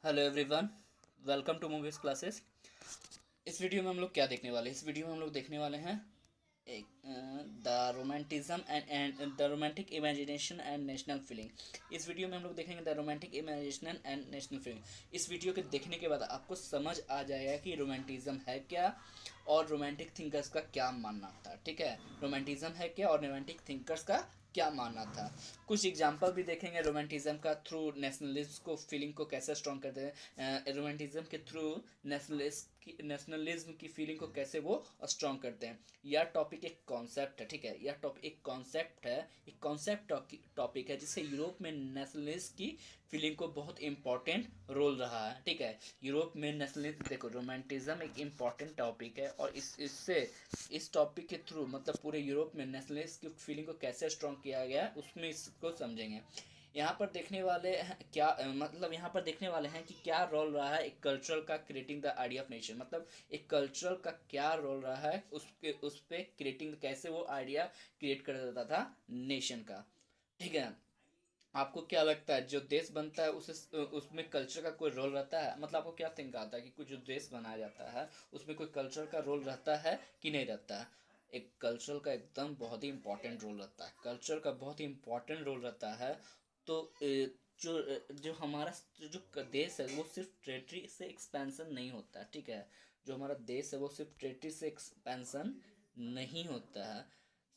Hello everyone, welcome to movies classes. इस video में हम लोग क्या देखने वाले हैं? इस वीडियो में हम लोग देखने वाले हैं एक the romanticism and the romantic imagination and national feeling. इस वीडियो में हम लोग देखेंगे the romantic imagination and national feeling. इस वीडियो के देखने के बाद आपको समझ आ जाएगा कि रोमांटिज्म है क्या और रोमांटिक थिंकर्स का क्या मानना था। ठीक है, रोमांटिज्म है क्या और रोमांटिक थिंकर्स का क्या मानना था। कुछ एग्जाम्पल भी देखेंगे रोमांटिज्म का थ्रू नेशनलिज्म को फीलिंग को कैसे स्ट्रॉन्ग करते हैं, रोमांटिज्म के थ्रू नेशनलिज्म की फीलिंग को कैसे वो स्ट्रॉन्ग करते हैं। यह टॉपिक एक कॉन्सेप्ट है। ठीक है, यह टॉपिक एक कॉन्सेप्ट है, एक कॉन्सेप्ट टॉपिक है जिससे यूरोप में नेशनलिस्ट की फीलिंग को बहुत इंपॉर्टेंट रोल रहा है। ठीक है, यूरोप में नेशनलिज्म, देखो रोमांटिज्म एक इम्पॉर्टेंट टॉपिक है और इससे इस टॉपिक के थ्रू मतलब पूरे यूरोप में नेशनलिस्ट की फीलिंग को कैसे स्ट्रॉन्ग किया गया उसमें इसको समझेंगे। यहाँ पर देखने वाले हैं क्या मतलब यहाँ पर देखने वाले हैं कि क्या रोल रहा है एक कल्चरल का creating the idea of nation. मतलब एक कल्चरल का क्या रोल रहा है उस पे क्रिएटिंग, कैसे वो आइडिया क्रिएट कर देता था नेशन का। ठीक है, आपको क्या लगता है जो देश बनता है उसे उसमें कल्चर का कोई रोल रहता है? मतलब आपको क्या थिंक आता है कि कुछ जो देश बनाया जाता है उसमें कोई कल्चर का रोल रहता है कि नहीं रहता है? एक कल्चर का एकदम बहुत ही इंपॉर्टेंट रोल रहता है, कल्चर का बहुत ही इंपॉर्टेंट रोल रहता है। तो जो हमारा जो देश है वो सिर्फ टेरिटरी से एक्सपेंशन नहीं होता है। ठीक है, जो हमारा देश है वो सिर्फ टेरिटरी से एक्सपेंशन नहीं होता है,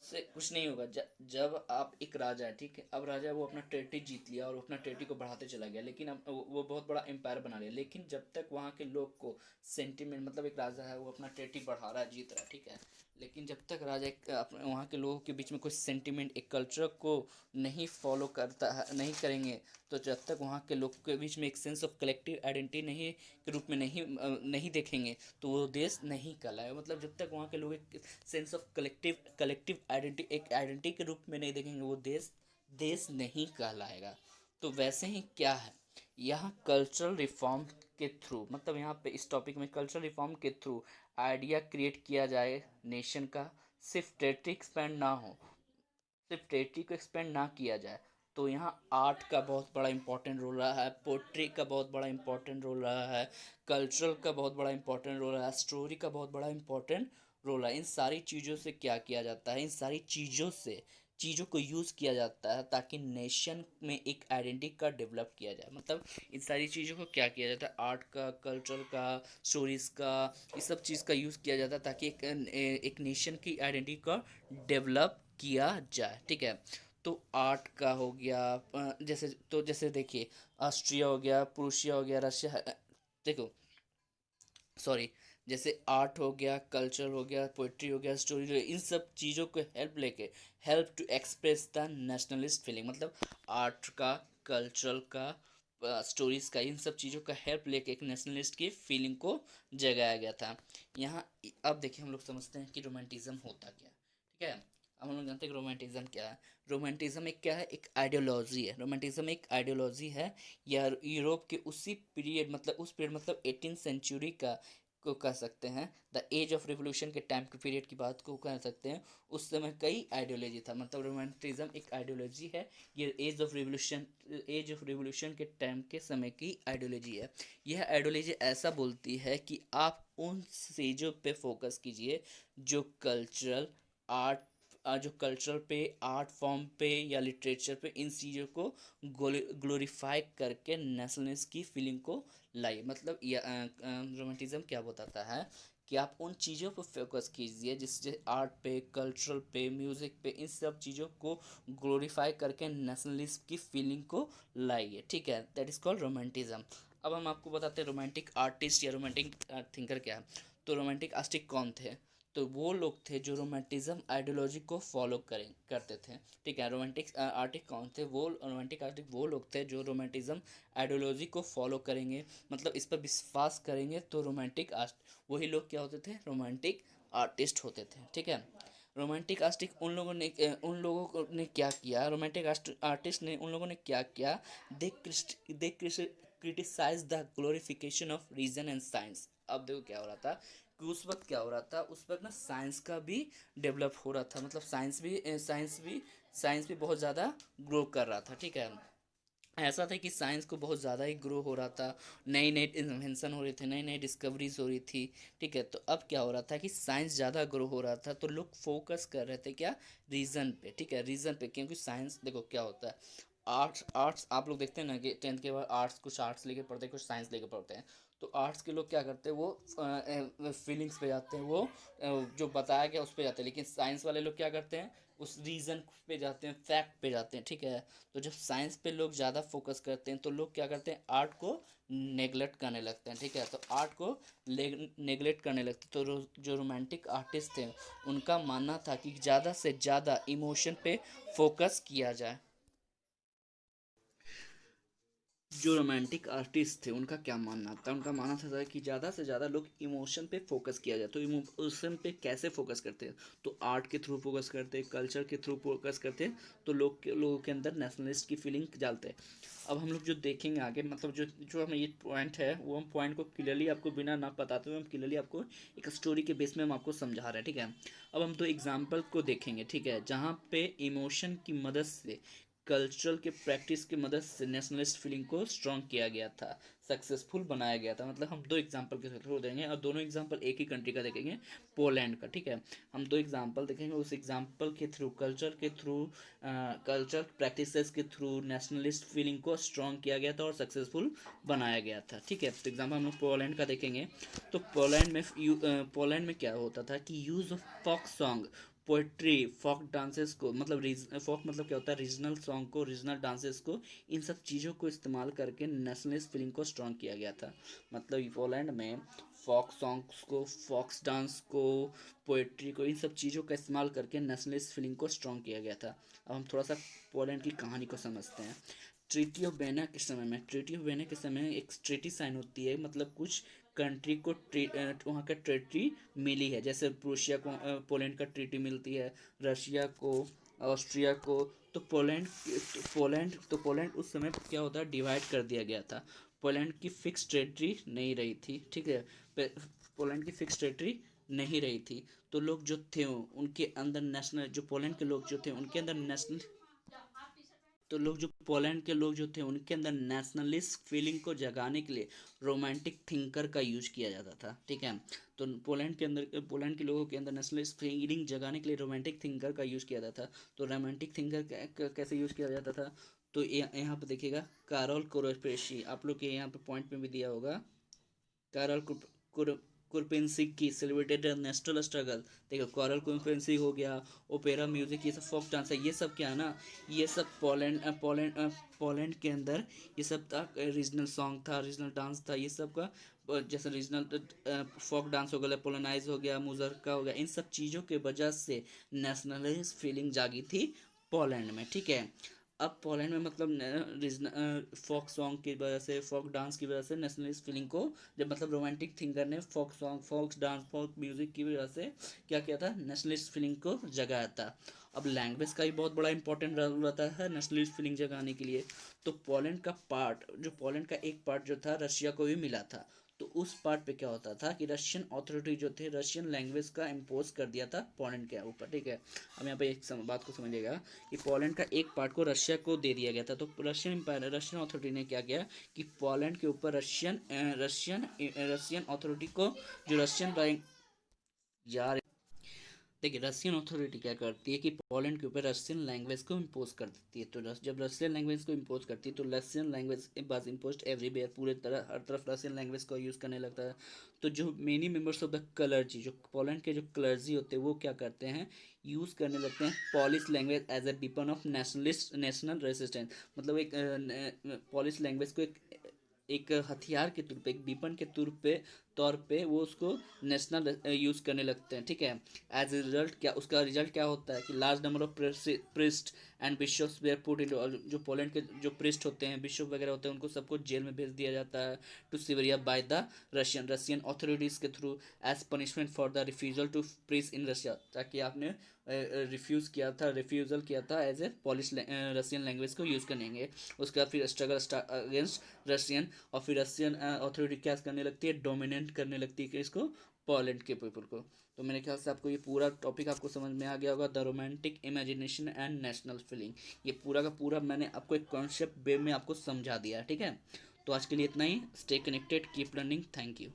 से कुछ नहीं होगा। जब आप एक राजा है, ठीक है, अब राजा वो अपना टेरिटरी जीत लिया और अपना टेरिटरी को बढ़ाते चला गया, लेकिन अब वो बहुत बड़ा एम्पायर बना लिया, लेकिन जब तक वहाँ के लोग को सेंटिमेंट, मतलब एक राजा है वो अपना टेरिटरी बढ़ा रहा है, जीत रहा है, ठीक है, लेकिन जब तक राजा अपने वहाँ के लोगों के बीच में कोई सेंटिमेंट, एक कल्चर को नहीं फॉलो करता है, नहीं करेंगे, तो जब तक वहाँ के लोग के बीच में एक सेंस ऑफ कलेक्टिव आइडेंटिटी नहीं के रूप में नहीं देखेंगे तो वो देश नहीं कहलाएगा। मतलब जब तक वहाँ के लोग एक सेंस ऑफ कलेक्टिव आइडेंटिटी, एक आइडेंटिटी के रूप में नहीं देखेंगे वो देश देश नहीं कहलाएगा। तो वैसे ही क्या है, यहाँ कल्चरल रिफॉर्म के थ्रू, मतलब यहाँ पे इस टॉपिक में कल्चरल रिफॉर्म के थ्रू आइडिया क्रिएट किया जाए नेशन का। सिर्फ टेरिटरी एक्सपेंड ना हो, सिर्फ टेरिटरी को एक्सपेंड ना किया जाए, तो यहाँ आर्ट का बहुत बड़ा इंपॉर्टेंट रोल रहा है, पोट्री का बहुत बड़ा इंपॉर्टेंट रोल रहा है, कल्चरल का बहुत बड़ा इंपॉर्टेंट रोल रहा है, स्टोरी का बहुत बड़ा इंपॉर्टेंट रोल है। इन सारी चीज़ों से क्या किया जाता है, इन सारी चीज़ों से चीज़ों को यूज़ किया जाता है ताकि नेशन में एक आइडेंटिटी का डेवलप किया जाए। मतलब इन सारी चीज़ों को क्या किया जाता है, आर्ट का, कल्चर का, स्टोरीज़ का, इस सब चीज़ का यूज़ किया जाता है ताकि एक नेशन की आइडेंटिटी का डेवलप किया जाए। ठीक है, तो आर्ट का हो गया, जैसे देखिए ऑस्ट्रिया हो गया, प्रूशिया हो गया, रशिया देखो सॉरी, जैसे आर्ट हो गया, कल्चर हो गया, पोइट्री हो गया, स्टोरी हो गया, इन सब चीज़ों को हेल्प लेके help to express the nationalist feeling. मतलब आर्ट का, कल्चरल का, स्टोरीज का, इन सब चीज़ों का हेल्प लेके एक नेशनलिस्ट की फीलिंग को जगाया गया था यहाँ। अब देखिए हम लोग समझते हैं कि रोमांटिज्म होता क्या है। ठीक है, अब हम लोग जानते हैं कि रोमांटिज्म क्या है। रोमांटिज्म एक क्या है, एक आइडियोलॉजी है। रोमांटिज्म एक आइडियोलॉजी है, या यूरोप के उसी पीरियड, मतलब उस पीरियड मतलब 18th सेंचुरी का को कह सकते हैं, द एज ऑफ रिवोल्यूशन के टाइम के पीरियड की बात को कह सकते हैं। उस समय कई आइडियोलॉजी था, मतलब रोमांटिज्म एक आइडियोलॉजी है। ये एज ऑफ रिवोल्यूशन के टाइम के समय की आइडियोलॉजी है। यह आइडियोलॉजी ऐसा बोलती है कि आप उन चीज़ों पे फोकस कीजिए जो कल्चरल आर्ट, जो कल्चरल पे, आर्ट फॉर्म पे या लिटरेचर पे, इन चीज़ों को ग्लोरीफाई करके नेशनलिस्ट की फीलिंग को लाइए। मतलब रोमांटिज्म क्या बताता है कि आप उन चीज़ों पर फोकस कीजिए जिससे आर्ट पे, कल्चरल पे, म्यूज़िक पे, इन सब चीज़ों को ग्लोरीफाई करके नेशनलिस्ट की फीलिंग को लाइए। ठीक है, दैट इज़ कॉल्ड रोमांटिज्म। अब हम आपको बताते हैं रोमांटिक आर्टिस्ट या रोमांटिक थिंकर क्या है। तो रोमांटिक आर्टिस्ट कौन थे? तो वो लोग थे जो रोमांटिज्म आइडियोलॉजी को फॉलो करते थे। ठीक है, रोमांटिक आर्टिस्ट कौन थे? वो रोमांटिक आर्टिस्ट वो लोग थे जो रोमांटिज्म आइडियोलॉजी को फॉलो करेंगे, मतलब इस पर विश्वास करेंगे, तो रोमांटिक आर्ट, वही लोग क्या होते थे, रोमांटिक आर्टिस्ट होते थे। ठीक है, रोमांटिक आर्टिस्ट उन लोगों ने क्या किया, रोमांटिक आर्टिस्ट ने उन लोगों ने क्या किया, they criticise the glorification of reason and science. अब देखो क्या हो रहा था कि उस वक्त क्या हो रहा था, उस वक्त ना साइंस का भी डेवलप हो रहा था, मतलब साइंस भी बहुत ज़्यादा ग्रो कर रहा था। ठीक है, ऐसा था कि साइंस को बहुत ज़्यादा ही ग्रो हो रहा था, नई नई इन्वेंशन हो रही थी, नई नई डिस्कवरीज हो रही थी। ठीक है, तो अब क्या हो रहा था कि साइंस ज़्यादा ग्रो हो रहा था, तो लोग फोकस कर रहे थे क्या, रीज़न पे। ठीक है, रीज़न पे, क्योंकि साइंस देखो क्या होता है, आर्ट्स आर्ट्स आप लोग देखते हैं ना कि टेंथ के बाद आर्ट्स, कुछ आर्ट्स लेके पढ़ते हैं, कुछ साइंस लेके पढ़ते हैं। तो आर्ट्स के लोग क्या करते हैं, वो फीलिंग्स पे जाते हैं, वो जो बताया गया उस पे जाते हैं, लेकिन साइंस वाले लोग क्या करते हैं, उस रीज़न पे जाते हैं, फैक्ट पे जाते हैं। ठीक है, तो जब साइंस पे लोग ज़्यादा फोकस करते हैं तो लोग क्या करते हैं, आर्ट को नेगलेक्ट करने लगते हैं। ठीक है, तो आर्ट को नेगलेक्ट करने लगते हैं। तो जो रोमांटिक आर्टिस्ट थे उनका मानना था कि ज़्यादा से ज़्यादा इमोशन पे फोकस किया जाए। जो रोमांटिक आर्टिस्ट थे उनका क्या मानना था, उनका मानना था कि ज़्यादा से ज़्यादा लोग इमोशन पे फोकस किया जाए। तो इमोशन पे कैसे फोकस करते हैं, तो आर्ट के थ्रू फोकस करते हैं, कल्चर के थ्रू फोकस करते हैं, तो लोगों के अंदर नेशनलिस्ट की फीलिंग डालते हैं। अब हम लोग जो देखेंगे आगे, मतलब जो जो हम ये पॉइंट है, वो हम पॉइंट को क्लियरली आपको बिना ना बताते हुए हम क्लियरली आपको एक स्टोरी के बेस में हम आपको समझा रहे हैं। ठीक है, अब हम दो एग्जाम्पल को देखेंगे। ठीक है, जहाँ पे इमोशन की मदद से, कल्चरल के प्रैक्टिस की मदद से नेशनलिस्ट फीलिंग को स्ट्रॉन्ग किया गया था, सक्सेसफुल बनाया गया था। मतलब हम दो एग्जांपल के थ्रू देंगे, और दोनों एग्जांपल एक ही कंट्री का देखेंगे, पोलैंड का। ठीक है, हम दो एग्जांपल देखेंगे, उस एग्जांपल के थ्रू, कल्चर के थ्रू, कल्चर प्रैक्टिसेस के थ्रू नेशनलिस्ट फीलिंग को स्ट्रॉन्ग किया गया था और सक्सेसफुल बनाया गया था। ठीक है, तो एग्जाम्पल हम लोग पोलैंड का देखेंगे। तो पोलैंड में क्या होता था कि use of folk song, poetry, folk dances को, मतलब फोक मतलब क्या होता है, रीजनल सॉन्ग को, रीजनल डांसेस को, इन सब चीज़ों को इस्तेमाल करके नेशनलिस्ट फीलिंग को स्ट्रॉन्ग किया गया था। मतलब पोलैंड में फोक सॉन्ग्स को, फोक्स डांस को, पोइट्री को, इन सब चीज़ों का इस्तेमाल करके नेशनलिस्ट फीलिंग को स्ट्रॉन्ग किया गया था। अब हम थोड़ा सा पोलैंड की कहानी को समझते हैं। ट्रीटी ऑफ वेना के समय में, ट्रीटी ऑफ वेना के समय में एक ट्रीटी साइन होती है, मतलब कुछ कंट्री को वहाँ का ट्रीटी मिली है। जैसे प्रूशिया को पोलैंड का ट्रीटी मिलती है, रशिया को, ऑस्ट्रिया को। तो पोलैंड उस समय क्या होता है, डिवाइड कर दिया गया था। पोलैंड की फिक्स टेरिटरी नहीं रही थी। ठीक है, पोलैंड की फिक्स टेरिटरी नहीं रही थी। तो लोग जो थे उनके अंदर नेशनल, जो पोलैंड के लोग जो थे उनके अंदर नेशनल, तो लोग जो पोलैंड के लोग जो थे उनके अंदर नेशनलिस्ट फीलिंग को जगाने के लिए रोमांटिक थिंकर का यूज किया जाता था। ठीक है, तो पोलैंड के लोगों के अंदर नेशनलिस्ट फीलिंग जगाने के लिए रोमांटिक थिंकर का यूज किया जाता था। तो रोमांटिक थिंकर कैसे यूज किया जाता था, तो यहाँ पे देखिएगा, कारोल कोरोपेशी, आप लोग के यहाँ पे पॉइंट में भी दिया होगा, कैरल कुरपेंसिक की सेलिब्रेटेड नेशनल स्ट्रगल। देखो, कॉरल कुरपेंसी हो गया, ओपेरा म्यूजिक, ये सब फोक डांस है, ये सब क्या है ना, ये सब पोलैंड के अंदर ये सब था, रीजनल सॉन्ग था, रीजनल डांस था, ये सब का जैसे रीजनल फोक डांस हो गया, पोलोनाइज हो गया, मुजरका हो गया, इन सब चीज़ों के वजह से नेशनलिस्ट फीलिंग जागी थी पोलैंड में। ठीक है, अब पोलैंड में मतलब रीजनल फोक सॉन्ग की वजह से, फोक डांस की वजह से नेशनलिस्ट फीलिंग को, जब मतलब रोमांटिक थिंकर ने folk song, folk dance, folk music की वजह से क्या किया था, नेशनलिस्ट फीलिंग को जगाया था। अब लैंग्वेज का भी बहुत बड़ा इंपॉर्टेंट रोल रहता है नेशनलिस्ट फीलिंग जगाने के लिए। तो पोलैंड का एक पार्ट जो था रशिया को भी मिला था। तो उस पार्ट पे क्या होता था कि रशियन अथॉरिटी जो थे, रशियन लैंग्वेज का इम्पोज कर दिया था पोलैंड के ऊपर। ठीक है, अब यहाँ पे एक बात को समझिएगा कि पोलैंड का एक पार्ट को रशिया को दे दिया गया था। तो रशियन एम्पायर, रशियन अथॉरिटी ने क्या किया कि पोलैंड के ऊपर रशियन अथॉरिटी को, जो रशियन यार, देखिए रशियन अथॉरिटी क्या करती है कि पोलैंड के ऊपर रशियन लैंग्वेज को इम्पोज कर देती है। तो जब रशियन लैंग्वेज को इम्पोज करती है तो रशियन लैंग्वेज बस इम्पोज एवरीवेयर, पूरे तरह हर तरफ रशियन लैंग्वेज को यूज़ करने लगता है। तो जो many members of the clergy, जो पोलैंड के जो क्लर्जी होते हैं, वो क्या करते हैं, यूज़ करने लगते हैं Polish language as a weapon of national resistance. मतलब एक पॉलिश लैंग्वेज को एक हथियार के तौर पे, एक वेपन के तौर पे वो उसको नेशनल यूज़ करने लगते हैं। ठीक है, एज ए रिजल्ट क्या, उसका रिजल्ट क्या होता है कि large number of priest and bishops were put in, और जो पोलैंड के जो प्रिस्ट होते हैं, बिशप वगैरह होते हैं, उनको सबको जेल में भेज दिया जाता है, to Siberia by the Russian authorities के through, as punishment for the refusal to preach in Russia, ताकि आपने रिफ्यूज़ल किया था as a Polish Russian language को यूज़ करेंगे। उसके बाद फिर स्ट्रगल अगेंस्ट रशियन, और फिर रशियन अथॉरिटी क्या करने लगती है, डोमिनेट करने लगती है कि इसको पोलैंड के पीपल को। तो मेरे ख्याल से आपको ये पूरा टॉपिक आपको समझ में आ गया होगा, the romantic imagination and national feeling. ये पूरा का पूरा मैंने आपको एक कॉन्सेप्ट वे में आपको समझा दिया, ठीक है। तो आज के लिए इतना ही। Stay connected, keep learning, thank you.